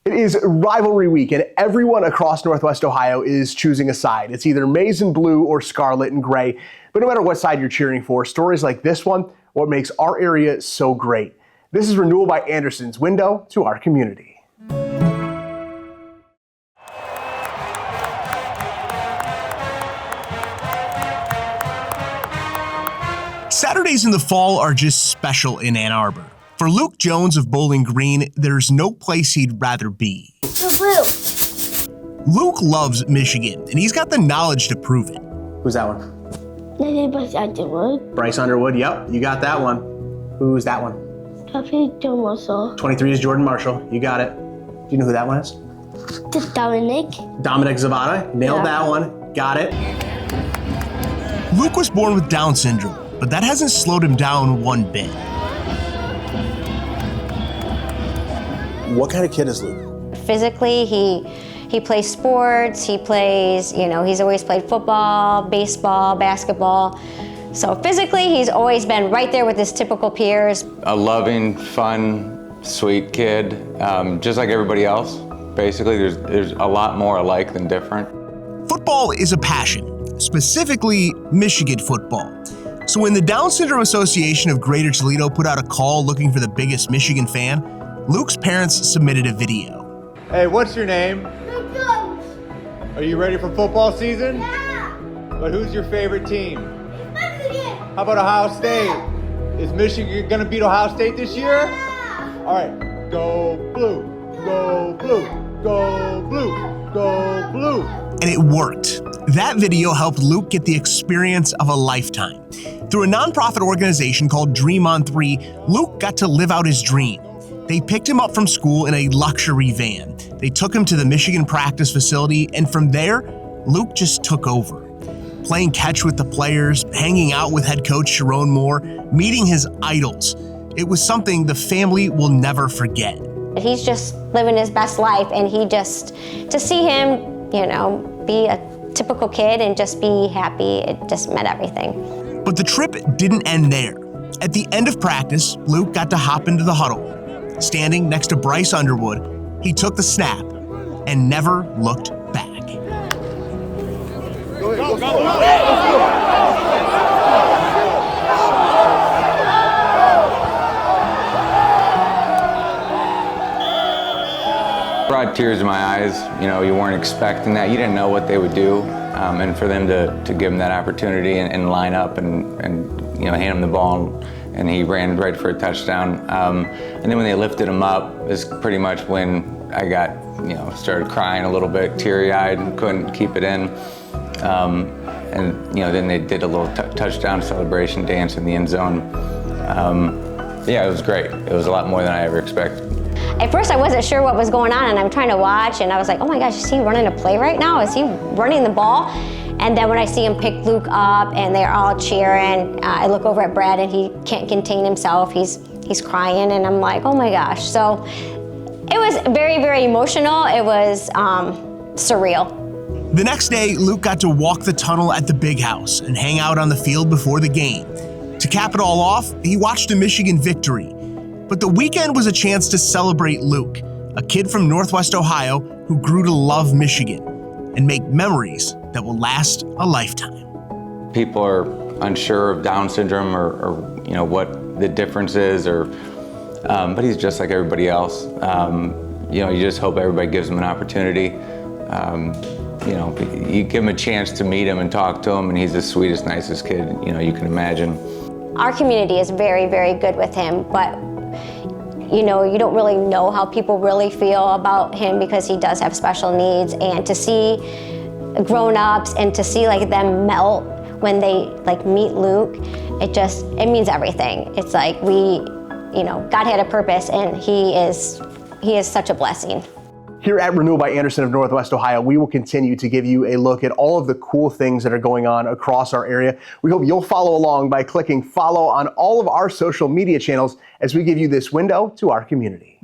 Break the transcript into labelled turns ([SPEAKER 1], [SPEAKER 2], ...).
[SPEAKER 1] It is rivalry week, and everyone across Northwest Ohio is choosing a side. It's either maize and blue or scarlet and gray. But no matter what side you're cheering for, stories like this one, what makes our area so great. This is Renewal by Andersen's window to our community. Saturdays in the fall are just special in Ann Arbor. For Luke Jones of Bowling Green, there's no place he'd rather be. Luke loves Michigan, and he's got the knowledge to prove it. Who's that one?
[SPEAKER 2] Bryce Underwood.
[SPEAKER 1] Bryce Underwood, yep, you got that one. Who's that one?
[SPEAKER 2] John Marshall.
[SPEAKER 1] 23 is Jordan Marshall, you got it. Do you know who that one is?
[SPEAKER 2] Dominic.
[SPEAKER 1] Dominic Zavada, nailed that one, got it. Luke was born with Down syndrome, but that hasn't slowed him down one bit. What kind of kid is Luke?
[SPEAKER 3] Physically, he plays sports, he plays, he's always played football, baseball, basketball. So physically, he's always been right there with his typical peers.
[SPEAKER 4] A loving, fun, sweet kid, just like everybody else. Basically, there's a lot more alike than different. Football is a passion, specifically Michigan football. So when the Down Syndrome Association of Greater Toledo put out a call looking for the biggest Michigan fan, Luke's parents submitted a video.
[SPEAKER 5] Hey, what's your name?
[SPEAKER 2] Luke Jones.
[SPEAKER 5] Are you ready for football season?
[SPEAKER 2] Yeah.
[SPEAKER 5] But who's your favorite team?
[SPEAKER 2] It's Michigan.
[SPEAKER 5] How about Ohio State?
[SPEAKER 2] Yeah.
[SPEAKER 5] Is Michigan gonna beat Ohio State this year?
[SPEAKER 2] Yeah.
[SPEAKER 5] All right, go blue, go blue, go blue, go blue.
[SPEAKER 1] And it worked. That video helped Luke get the experience of a lifetime. Through a nonprofit organization called Dream on 3, Luke got to live out his dream. They picked him up from school in a luxury van. They took him to the Michigan practice facility, and from there, Luke just took over. Playing catch with the players, hanging out with head coach Sharon Moore, meeting his idols. It was something the family will never forget.
[SPEAKER 3] He's just living his best life, and to see him, be a typical kid and just be happy, it just meant everything.
[SPEAKER 1] But the trip didn't end there. At the end of practice, Luke got to hop into the huddle. Standing next to Bryce Underwood, he took the snap and never looked back.
[SPEAKER 4] Brought tears in my eyes. You weren't expecting that. You didn't know what they would do. And for them to give him that opportunity and line up and hand him the ball, and he ran right for a touchdown. And then when they lifted him up is pretty much when I got, started crying a little bit, teary-eyed, and couldn't keep it in. Then they did a little touchdown celebration dance in the end zone. It was great. It was a lot more than I ever expected.
[SPEAKER 3] At first, I wasn't sure what was going on, and I'm trying to watch, and I was like, oh my gosh, is he running a play right now? Is he running the ball? And then when I see him pick Luke up and they're all cheering, I look over at Brad and he can't contain himself. He's crying, and I'm like, oh my gosh. So it was very, very emotional. It was surreal.
[SPEAKER 1] The next day, Luke got to walk the tunnel at the Big House and hang out on the field before the game. To cap it all off, he watched a Michigan victory. But the weekend was a chance to celebrate Luke, a kid from Northwest Ohio who grew to love Michigan and make memories that will last a lifetime.
[SPEAKER 4] People are unsure of Down syndrome or what the difference is, but he's just like everybody else. You just hope everybody gives him an opportunity. You give him a chance to meet him and talk to him, and he's the sweetest, nicest kid you can imagine.
[SPEAKER 3] Our community is very, very good with him, but you don't really know how people really feel about him because he does have special needs. And to see grown-ups and to see them melt when they meet Luke, it means everything. It's like God had a purpose, and he is such a blessing.
[SPEAKER 1] Here at Renewal by Andersen of Northwest Ohio, we will continue to give you a look at all of the cool things that are going on across our area. We hope you'll follow along by clicking follow on all of our social media channels as we give you this window to our community.